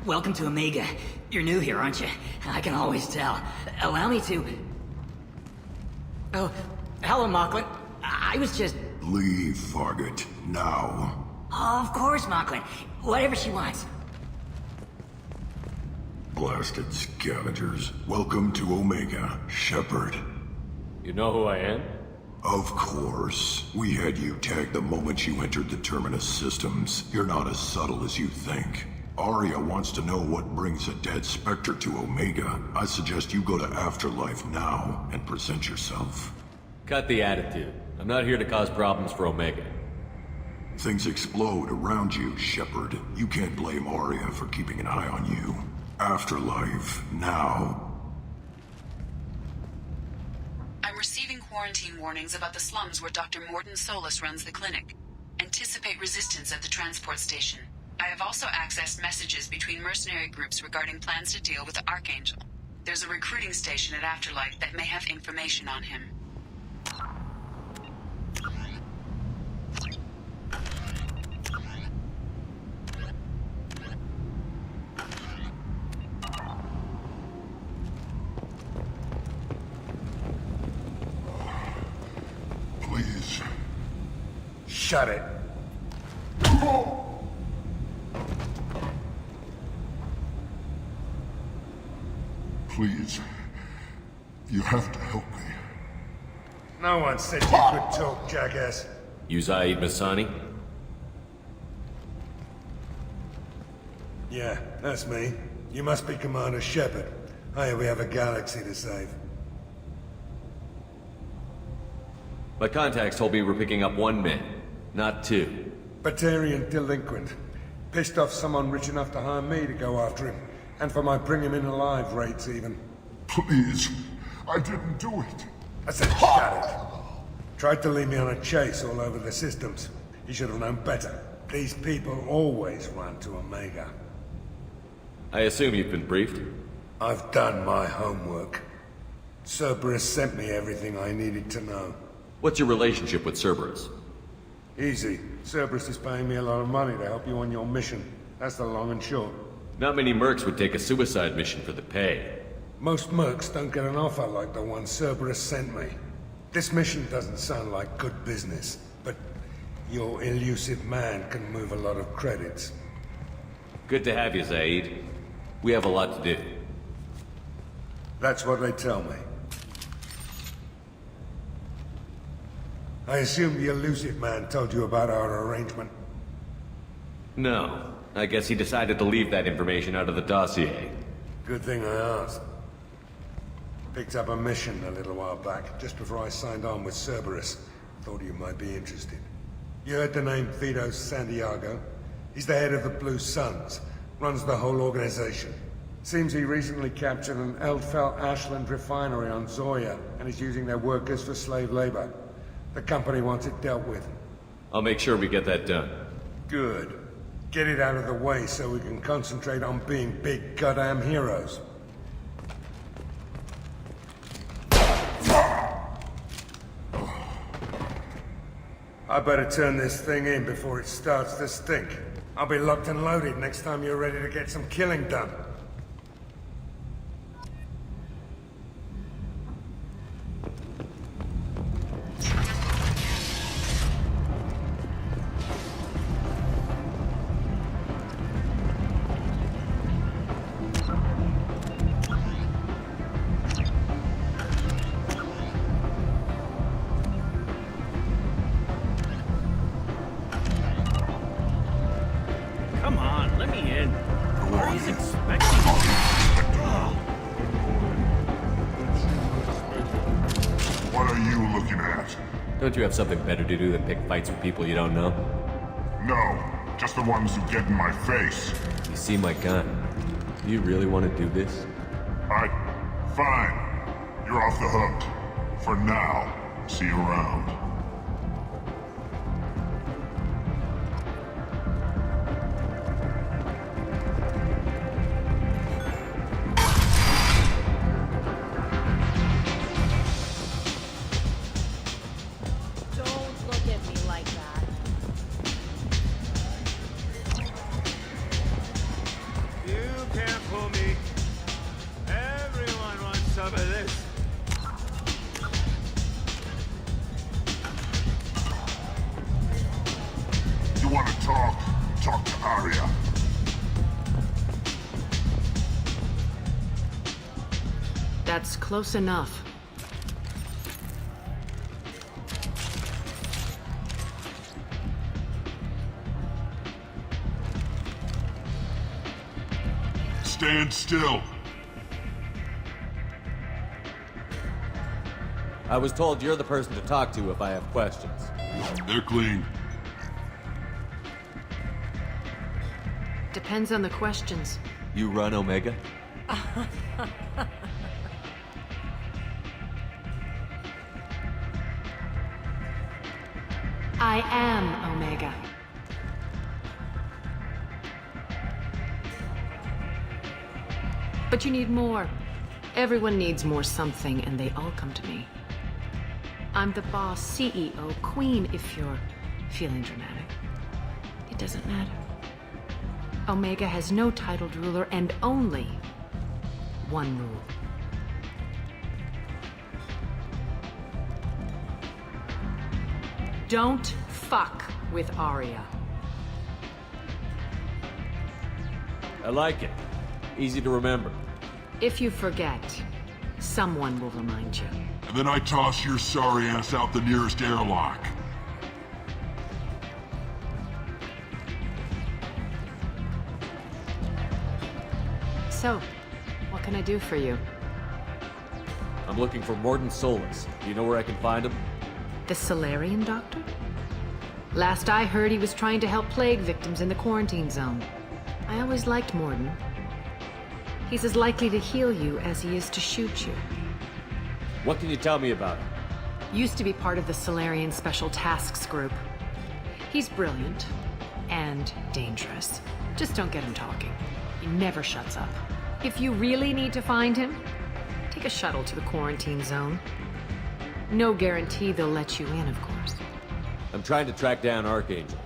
Welcome to Omega. You're new here, aren't you? I can always tell. Allow me to... Oh, hello, Mocklin. I was just... Leave, Fargate. Now. Oh, of course, Mocklin. Whatever she wants. Blasted scavengers. Welcome to Omega, Shepard. You know who I am? Of course. We had you tagged the moment you entered the Terminus systems. You're not as subtle as you think. Arya wants to know what brings a dead Spectre to Omega. I suggest you go to Afterlife now and present yourself. Cut the attitude. I'm not here to cause problems for Omega. Things explode around you, Shepard. You can't blame Arya for keeping an eye on you. Afterlife, now. I'm receiving quarantine warnings about the slums where Dr. Morton Solus runs the clinic. Anticipate resistance at the transport station. I have also accessed messages between mercenary groups regarding plans to deal with the Archangel. There's a recruiting station at Afterlife that may have information on him. Please. Shut it. Please. You have to help me. No one said you could talk, jackass. You Zaeed Massani? Yeah, that's me. You must be Commander Shepard. Hey, we have a galaxy to save. My contacts told me we're picking up one man, not two. Batarian delinquent. Pissed off someone rich enough to hire me to go after him. And for my bring him in alive rates, even. Please. I didn't do it. I said shut it. Tried to lead me on a chase all over the systems. He should have known better. These people always run to Omega. I assume you've been briefed? I've done my homework. Cerberus sent me everything I needed to know. What's your relationship with Serrice? Easy. Cerberus is paying me a lot of money to help you on your mission. That's the long and short. Not many mercs would take a suicide mission for the pay. Most mercs don't get an offer like the one Cerberus sent me. This mission doesn't sound like good business, but your elusive man can move a lot of credits. Good to have you, Zaeed. We have a lot to do. That's what they tell me. I assume the elusive man told you about our arrangement. No. I guess he decided to leave that information out of the dossier. Good thing I asked. Picked up a mission a little while back, just before I signed on with Cerberus. Thought you might be interested. You heard the name Vito Santiago? He's the head of the Blue Suns, runs the whole organization. Seems he recently captured an Eldfell Ashland refinery on Zoya, and is using their workers for slave labor. The company wants it dealt with. I'll make sure we get that done. Good. Get it out of the way so we can concentrate on being big goddamn heroes. I better turn this thing in before it starts to stink. I'll be locked and loaded next time you're ready to get some killing done. Come on, let me in. Aria's expecting me. What are you looking at? Don't you have something better to do than pick fights with people you don't know? No, just the ones who get in my face. You see my gun. Do you really want to do this? Fine. You're off the hook. For now. See you around. Don't look at me like that. You can't fool me. Everyone wants some of this. You want to talk? Talk to Arya. That's close enough. Stand still. I was told you're the person to talk to if I have questions. They're clean. Depends on the questions. You run Omega? I am Omega. But you need more. Everyone needs more something, and they all come to me. I'm the boss, CEO, queen, if you're feeling dramatic. It doesn't matter. Omega has no titled ruler and only one rule. Don't fuck with Arya. I like it. Easy to remember. If you forget, someone will remind you. And then I toss your sorry ass out the nearest airlock. So, what can I do for you? I'm looking for Morden Solus. Do you know where I can find him? The Solarian doctor? Last I heard, he was trying to help plague victims in the quarantine zone. I always liked Morden. He's as likely to heal you as he is to shoot you. What can you tell me about him? Used to be part of the Solarian Special Tasks Group. He's brilliant and dangerous. Just don't get him talking. He never shuts up. If you really need to find him, take a shuttle to the quarantine zone. No guarantee they'll let you in, of course. I'm trying to track down Archangel.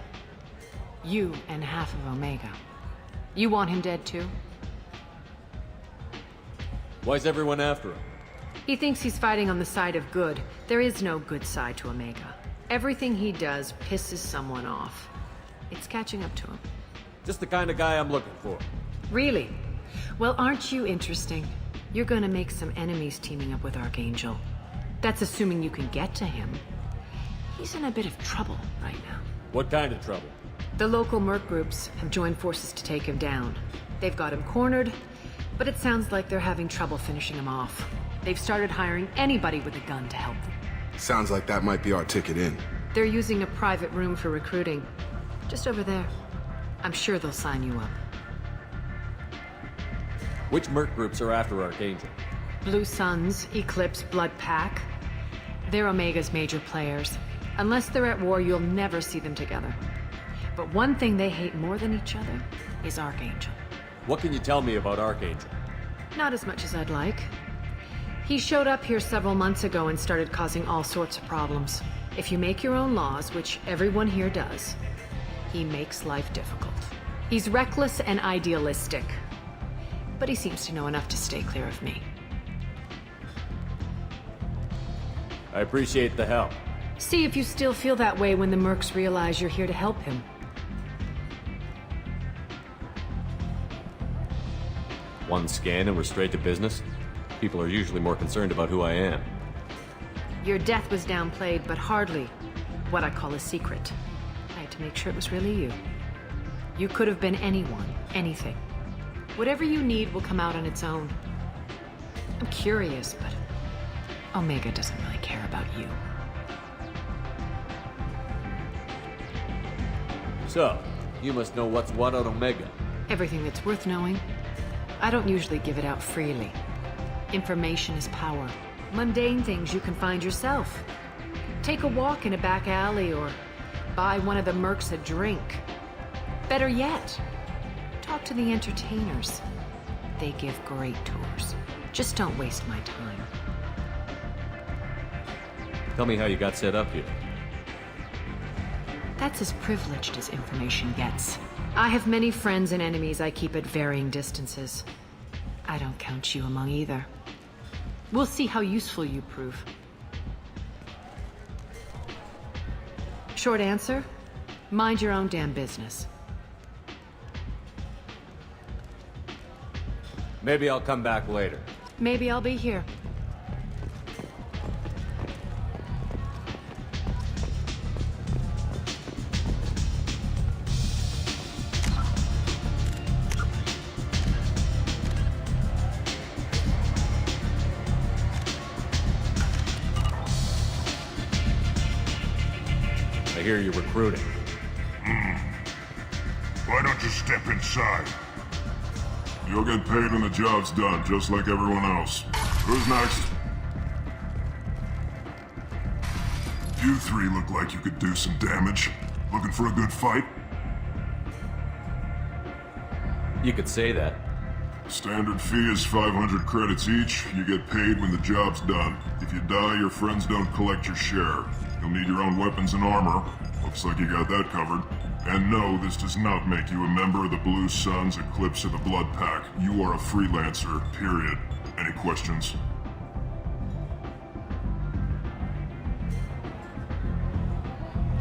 You and half of Omega. You want him dead too? Why's everyone after him? He thinks he's fighting on the side of good. There is no good side to Omega. Everything he does pisses someone off. It's catching up to him. Just the kind of guy I'm looking for. Really? Well, aren't you interesting? You're gonna make some enemies teaming up with Archangel. That's assuming you can get to him. He's in a bit of trouble right now. What kind of trouble? The local merc groups have joined forces to take him down. They've got him cornered, but it sounds like they're having trouble finishing him off. They've started hiring anybody with a gun to help them. Sounds like that might be our ticket in. They're using a private room for recruiting. Just over there. I'm sure they'll sign you up. Which merc groups are after Archangel? Blue Suns, Eclipse, Blood Pack. They're Omega's major players. Unless they're at war, you'll never see them together. But one thing they hate more than each other is Archangel. What can you tell me about Archangel? Not as much as I'd like. He showed up here several months ago and started causing all sorts of problems. If you make your own laws, which everyone here does, he makes life difficult. He's reckless and idealistic, but he seems to know enough to stay clear of me. I appreciate the help. See if you still feel that way when the mercs realize you're here to help him. One scan and we're straight to business? People are usually more concerned about who I am. Your death was downplayed, but hardly what I call a secret. I had to make sure it was really you. You could have been anyone, anything. Whatever you need will come out on its own. I'm curious, but Omega doesn't really care about you. So, you must know what's what on Omega. Everything that's worth knowing. I don't usually give it out freely. Information is power. Mundane things you can find yourself. Take a walk in a back alley or buy one of the mercs a drink. Better yet, talk to the entertainers. They give great tours. Just don't waste my time. Tell me how you got set up here. That's as privileged as information gets. I have many friends and enemies I keep at varying distances. I don't count you among either. We'll see how useful you prove. Short answer? Mind your own damn business. Maybe I'll come back later. Maybe I'll be here. I hear you're recruiting. Why don't you step inside? You'll get paid when the job's done, just like everyone else. Who's next? You three look like you could do some damage. Looking for a good fight? You could say that. Standard fee is 500 credits each. You get paid when the job's done. If you die, your friends don't collect your share. You'll need your own weapons and armor. Looks like you got that covered. And no, this does not make you a member of the Blue Suns, Eclipse, or the Blood Pack. You are a freelancer, period. Any questions?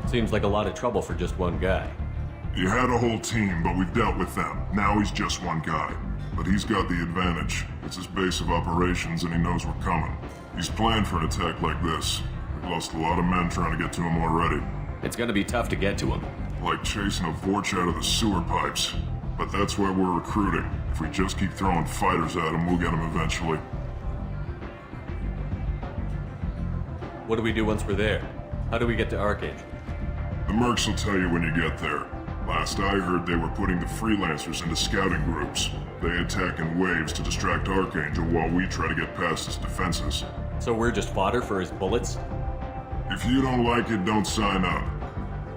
Seems like a lot of trouble for just one guy. You had a whole team, but we've dealt with them. Now he's just one guy. But he's got the advantage. It's his base of operations and he knows we're coming. He's planned for an attack like this. We've lost a lot of men trying to get to him already. It's gonna be tough to get to him. Like chasing a Vorch out of the sewer pipes. But that's why we're recruiting. If we just keep throwing fighters at him, we'll get him eventually. What do we do once we're there? How do we get to Archangel? The mercs will tell you when you get there. Last I heard, they were putting the freelancers into scouting groups. They attack in waves to distract Archangel while we try to get past his defenses. So we're just fodder for his bullets? If you don't like it, don't sign up.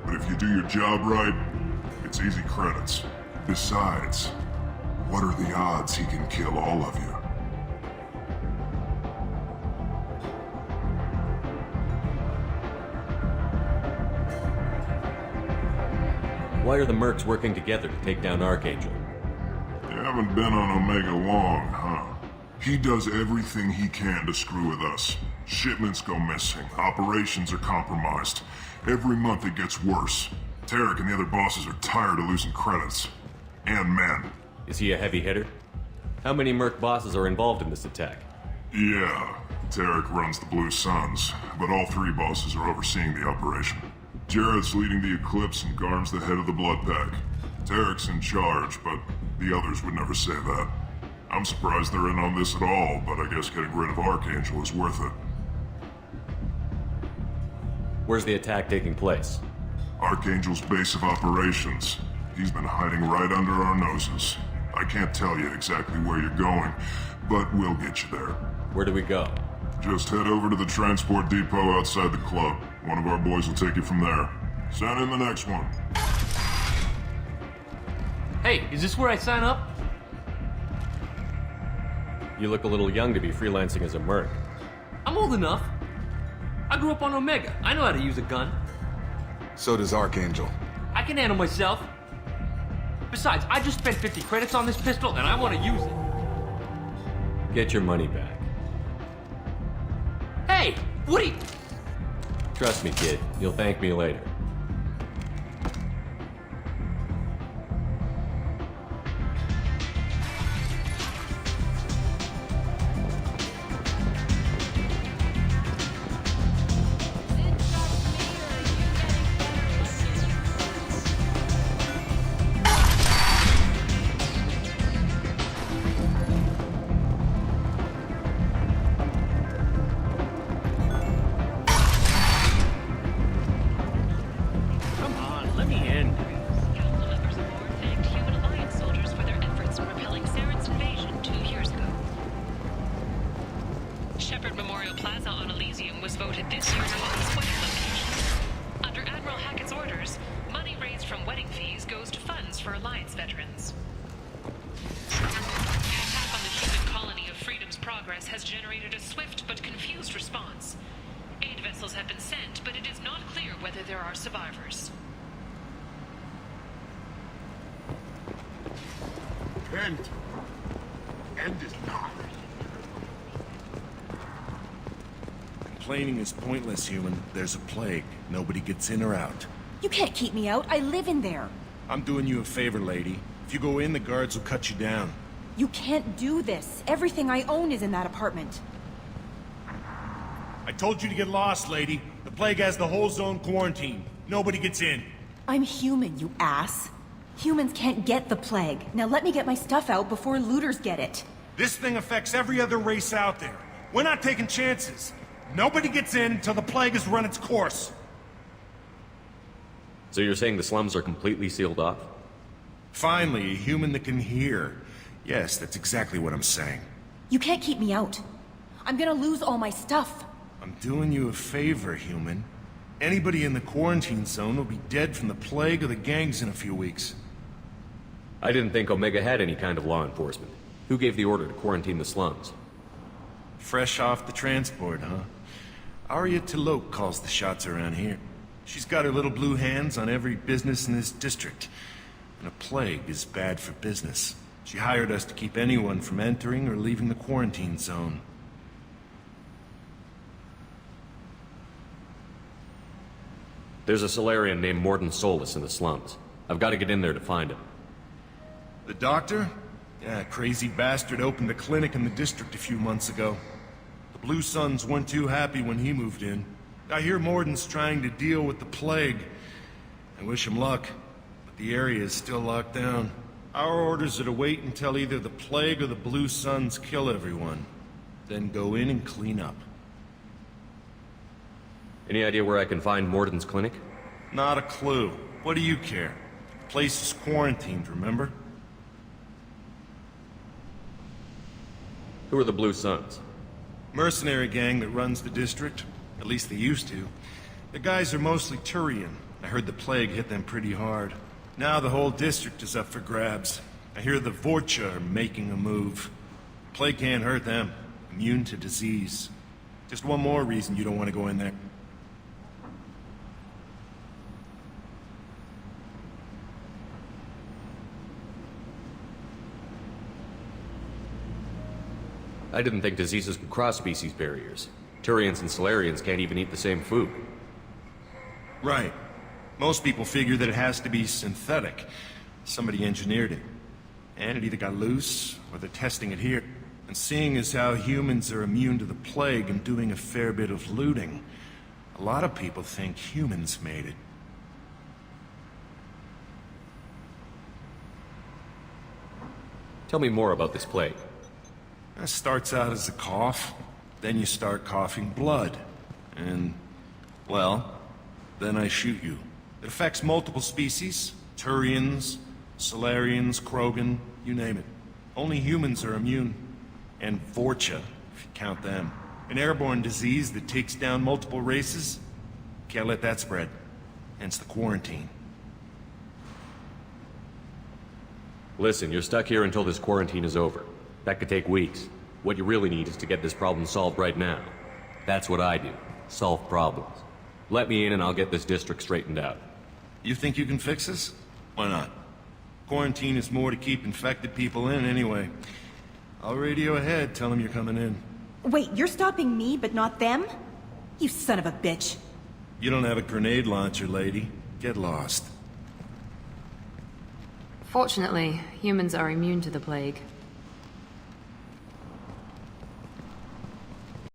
But if you do your job right, it's easy credits. Besides, what are the odds he can kill all of you? Why are the mercs working together to take down Archangel? You haven't been on Omega long, huh? He does everything he can to screw with us. Shipments go missing, operations are compromised. Every month it gets worse. Tarek and the other bosses are tired of losing credits. And men. Is he a heavy hitter? How many merc bosses are involved in this attack? Yeah, Tarek runs the Blue Suns, but all three bosses are overseeing the operation. Jared's leading the Eclipse and Garm's the head of the Blood Pack. Tarek's in charge, but the others would never say that. I'm surprised they're in on this at all, but I guess getting rid of Archangel is worth it. Where's the attack taking place? Archangel's base of operations. He's been hiding right under our noses. I can't tell you exactly where you're going, but we'll get you there. Where do we go? Just head over to the transport depot outside the club. One of our boys will take you from there. Send in the next one. Hey, is this where I sign up? You look a little young to be freelancing as a merc. I'm old enough. I grew up on Omega. I know how to use a gun. So does Archangel. I can handle myself. Besides, I just spent 50 credits on this pistol, and I want to use it. Get your money back. Hey, what are you... Trust me, kid. You'll thank me later. Come on, let me in. Council members of War thanked Human Alliance soldiers for their efforts in repelling Serrice invasion 2 years ago. Shepherd Memorial Plaza on Elysium was voted this year's hottest wedding location. Under Admiral Hackett's orders, money raised from wedding fees goes to funds for Alliance veterans. The attack on the human colony of Freedom's Progress has generated a swift but confused response. Aid vessels have been sent, but it is not clear whether there are survivors. End is not. Complaining is pointless, human. There's a plague. Nobody gets in or out. You can't keep me out. I live in there. I'm doing you a favor, lady. If you go in, the guards will cut you down. You can't do this. Everything I own is in that apartment. I told you to get lost, lady. The plague has the whole zone quarantined. Nobody gets in. I'm human, you ass. Humans can't get the plague. Now let me get my stuff out before looters get it. This thing affects every other race out there. We're not taking chances. Nobody gets in until the plague has run its course. So you're saying the slums are completely sealed off? Finally, a human that can hear. Yes, that's exactly what I'm saying. You can't keep me out. I'm gonna lose all my stuff. I'm doing you a favor, human. Anybody in the quarantine zone will be dead from the plague or the gangs in a few weeks. I didn't think Omega had any kind of law enforcement. Who gave the order to quarantine the slums? Fresh off the transport, huh? Arya Taloke calls the shots around here. She's got her little blue hands on every business in this district. And a plague is bad for business. She hired us to keep anyone from entering or leaving the quarantine zone. There's a Solarian named Morden Solus in the slums. I've got to get in there to find him. The doctor? Yeah, crazy bastard opened a clinic in the district a few months ago. The Blue Suns weren't too happy when he moved in. I hear Morden's trying to deal with the plague. I wish him luck, but the area is still locked down. Our orders are to wait until either the plague or the Blue Suns kill everyone. Then go in and clean up. Any idea where I can find Morden's clinic? Not a clue. What do you care? The place is quarantined, remember? Who are the Blue Suns? Mercenary gang that runs the district. At least they used to. The guys are mostly Turian. I heard the plague hit them pretty hard. Now the whole district is up for grabs. I hear the Vorcha are making a move. Plague can't hurt them. Immune to disease. Just one more reason you don't want to go in there. I didn't think diseases could cross species barriers. Turians and Solarians can't even eat the same food. Right. Most people figure that it has to be synthetic. Somebody engineered it. And it either got loose, or they're testing it here. And seeing as how humans are immune to the plague and doing a fair bit of looting, a lot of people think humans made it. Tell me more about this plague. It starts out as a cough, then you start coughing blood. And, well, then I shoot you. It affects multiple species. Turians, Solarians, Krogan, you name it. Only humans are immune. And Vorcha, if you count them. An airborne disease that takes down multiple races. Can't let that spread. Hence the quarantine. Listen, you're stuck here until this quarantine is over. That could take weeks. What you really need is to get this problem solved right now. That's what I do. solve problems. Let me in and I'll get this district straightened out. You think you can fix this? Why not? Quarantine is more to keep infected people in anyway. I'll radio ahead, tell them you're coming in. Wait, you're stopping me, but not them? You son of a bitch. You don't have a grenade launcher, lady. Get lost. Fortunately, humans are immune to the plague.